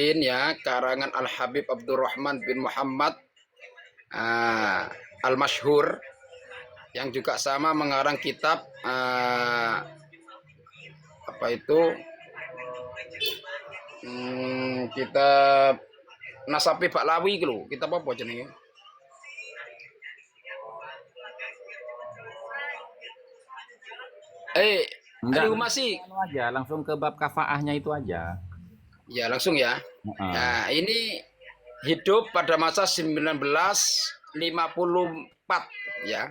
Syidin ya, karangan Al-Habib Abdurrahman bin Muhammad Al-Masyhur, yang juga sama mengarang kitab apa itu kitab Nasabi Baklawi gitu. Kitab apa jenenge? Enggak, masih aja langsung ke bab kafaahnya itu aja. ya, langsung ya. Nah, ini hidup pada masa 1954 ya.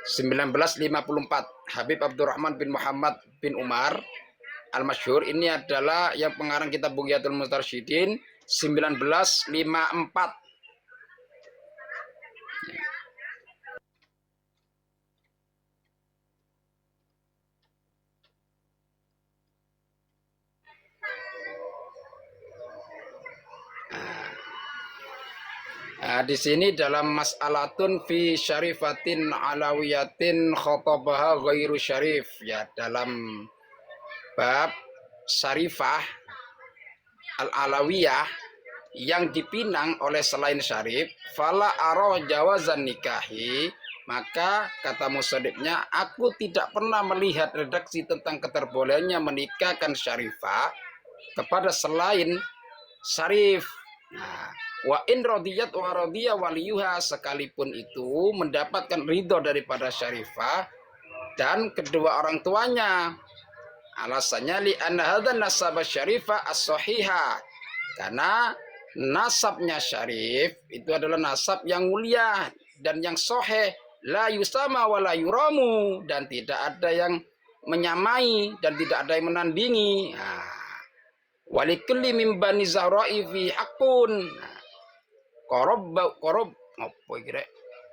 1954. Habib Abdurrahman bin Muhammad bin Umar Al-Masyhur ini adalah yang pengarang kitab Bughyatul Mustarsyidin 1954. Nah, di sini dalam mas'alatun fi syarifatin alawiyatin khotobaha ghairu syarif ya, dalam bab syarifah al-alawiyah yang dipinang oleh selain syarif, fala aro jawazan nikahi, maka kata musannifnya, aku tidak pernah melihat redaksi tentang keterbolehannya menikahkan syarifah kepada selain syarif. Nah, wa in radiyat wa radiya waliyuha, sekalipun itu mendapatkan ridho daripada syarifah dan kedua orang tuanya. Alasannya li anna hadzal nasab syarifah as-sahiha, karena nasabnya syarif itu adalah nasab yang mulia dan yang sahih, la yusama wa la yuramu, dan tidak ada yang menyamai dan tidak ada yang menandingi. Walikulli min bani zahra'i fi haqqun. Qorob apa kira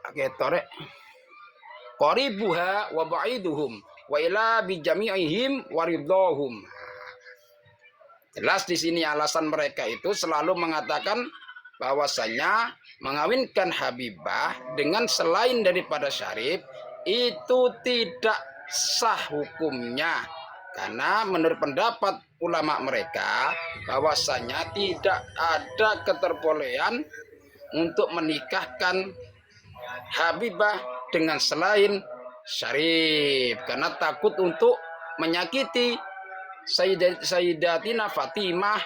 aketore qaribuha wa ba'iduhum wa ila bi jami'ihim waridhahum. Jelas di sini alasan mereka itu selalu mengatakan bahwasanya mengawinkan Habibah dengan selain daripada syarif itu tidak sah hukumnya, karena menurut pendapat ulama mereka bahwasanya tidak ada keterbolehan untuk menikahkan Habibah dengan selain syarif, karena takut untuk menyakiti Sayyidatina Fatimah.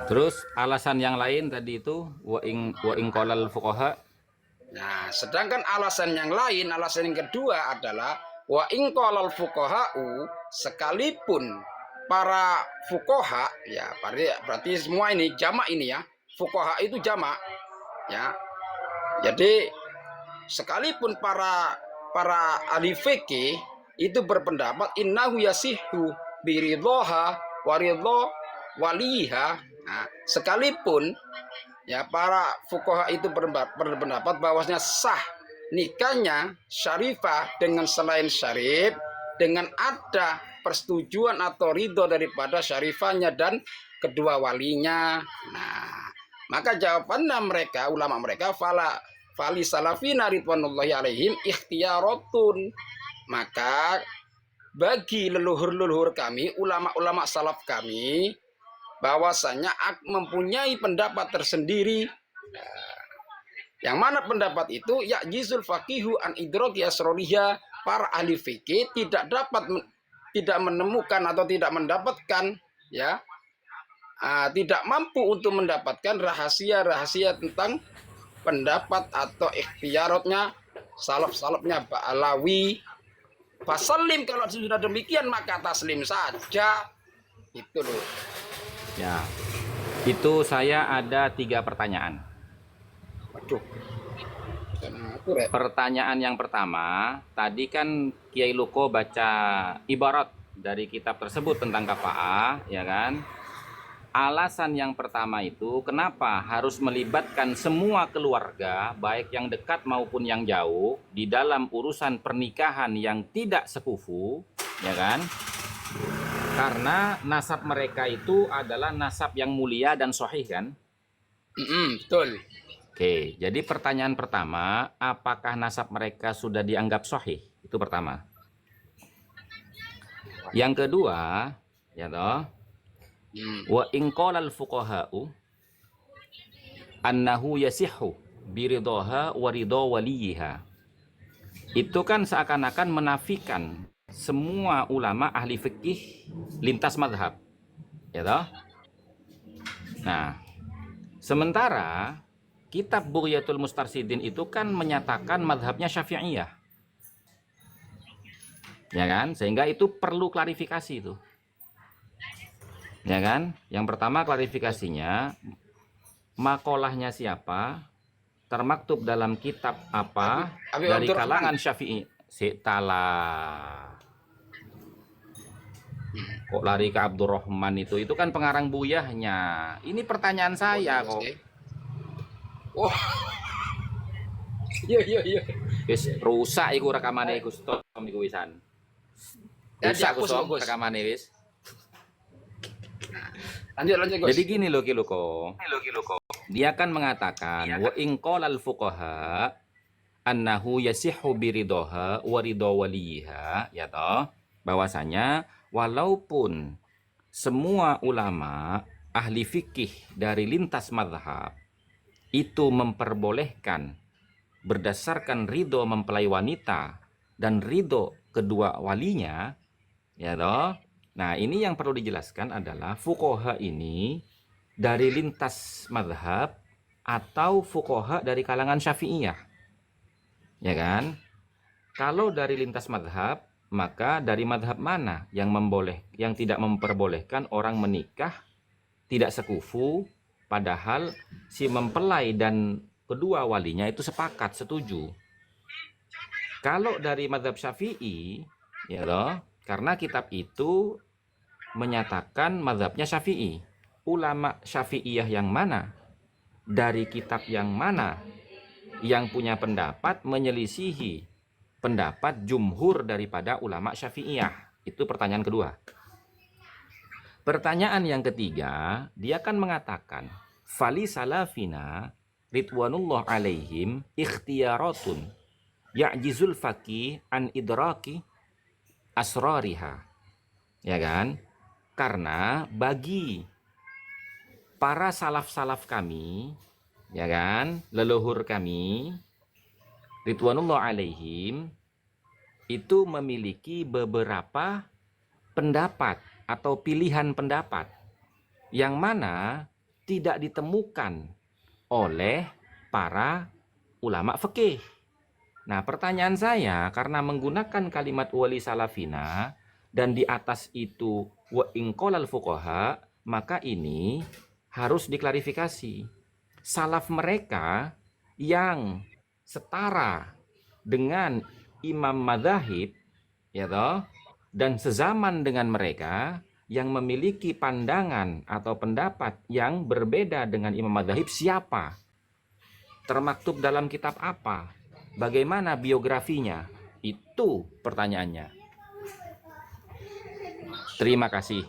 Terus alasan yang lain tadi itu wa ing qalal fuqaha. Nah, sedangkan alasan yang lain, alasan yang kedua adalah wa in qalal fuqaha'u, sekalipun para fuqaha ya, berarti semua ini jamak ini ya. Fuqaha itu jamak ya. Jadi sekalipun para ahli fikih itu berpendapat innahu yasihu biridhaha wa ridha waliha. Nah, sekalipun ya para fuqaha itu berpendapat bahwasanya sah nikahnya syarifah dengan selain syarif dengan ada persetujuan atau ridho daripada syarifahnya dan kedua walinya. Nah, maka jawabannya mereka, ulama mereka, fali salafina ridwanullahi alaihim ikhtiyaratun, maka bagi leluhur-leluhur kami, ulama-ulama salaf kami, bahwasanya mempunyai pendapat tersendiri. Yang mana pendapat itu ya jizul faqihu an idraki asroriha, para ahli fikih tidak menemukan atau tidak mendapatkan ya, tidak mampu untuk mendapatkan rahasia-rahasia tentang pendapat atau ikhtiaratnya salaf-salafnya Ba'alawi. Fasallim, kalau sudah demikian maka taslim saja. Itu loh. Ya, itu saya ada 3 pertanyaan. Waduh. Pertanyaan yang pertama, tadi kan Kiai Luko baca ibarat dari kitab tersebut tentang kafa'ah, ya kan? Alasan yang pertama itu kenapa harus melibatkan semua keluarga, baik yang dekat maupun yang jauh, di dalam urusan pernikahan yang tidak sekufu, ya kan? Karena nasab mereka itu adalah nasab yang mulia dan sahih kan? Betul. Oke, jadi pertanyaan pertama, apakah nasab mereka sudah dianggap sahih? Itu pertama. Yang kedua, ya toh, wa in qala al-fuqaha'u annahu yasihhu biridhaha wa ridha waliha. Itu kan seakan-akan menafikan semua ulama ahli fikih lintas madhab, ya toh. Nah, sementara kitab Bughyatul Mustarsyidin itu kan menyatakan madhabnya Syafi'iyah, ya kan? Sehingga itu perlu klarifikasi itu, ya kan? Yang pertama klarifikasinya, makolahnya siapa, termaktub dalam kitab apa, Habib dari Abdurrahman. kalangan Syafi'i. Sitala. Kok lari ke Abdurrahman itu kan pengarang buyahnya. Ini pertanyaan saya kok. Oh. Iya. Wis rusak iku rekamane iku stop iku wisan. Rusak Dihapus, kok Gus. rekamane wis. Lanjut Gus. Jadi gini loh Kiloko. Dia kan mengatakan wa in qala al-fuqaha annahu yasihhu biridhaha wa ridha waliha, ya toh, bahwasanya walaupun semua ulama ahli fikih dari lintas mazhab itu memperbolehkan berdasarkan ridho mempelai wanita dan ridho kedua walinya, ya toh. Nah, ini yang perlu dijelaskan adalah fuqaha ini dari lintas mazhab atau fuqaha dari kalangan Syafi'iyah, ya kan? Kalau dari lintas mazhab, maka dari mazhab mana yang tidak memperbolehkan orang menikah tidak sekufu, padahal si mempelai dan kedua walinya itu sepakat, setuju. Kalau dari mazhab Syafi'i, ya loh, karena kitab itu menyatakan mazhabnya Syafi'i. Ulama Syafi'iyah yang mana, dari kitab yang mana, yang punya pendapat menyelisihi pendapat jumhur daripada ulama Syafi'iyah? Itu pertanyaan kedua. Pertanyaan yang ketiga, dia kan mengatakan fali salafina ridwanullah alaihim ikhtiyaratun ya'jizul faqih an idraki asrariha, ya kan? Karena bagi para salaf-salaf kami, ya kan, leluhur kami ridwanullah alaihim itu memiliki beberapa pendapat atau pilihan pendapat yang mana tidak ditemukan oleh para ulama fikih. Nah, pertanyaan saya, karena menggunakan kalimat wali salafina dan di atas itu wa in qolal fuqaha, maka ini harus diklarifikasi. Salaf mereka yang setara dengan imam madzhab, ya toh, dan sezaman dengan mereka yang memiliki pandangan atau pendapat yang berbeda dengan imam madzhab siapa? Termaktub dalam kitab apa? Bagaimana biografinya? Itu pertanyaannya. Terima kasih.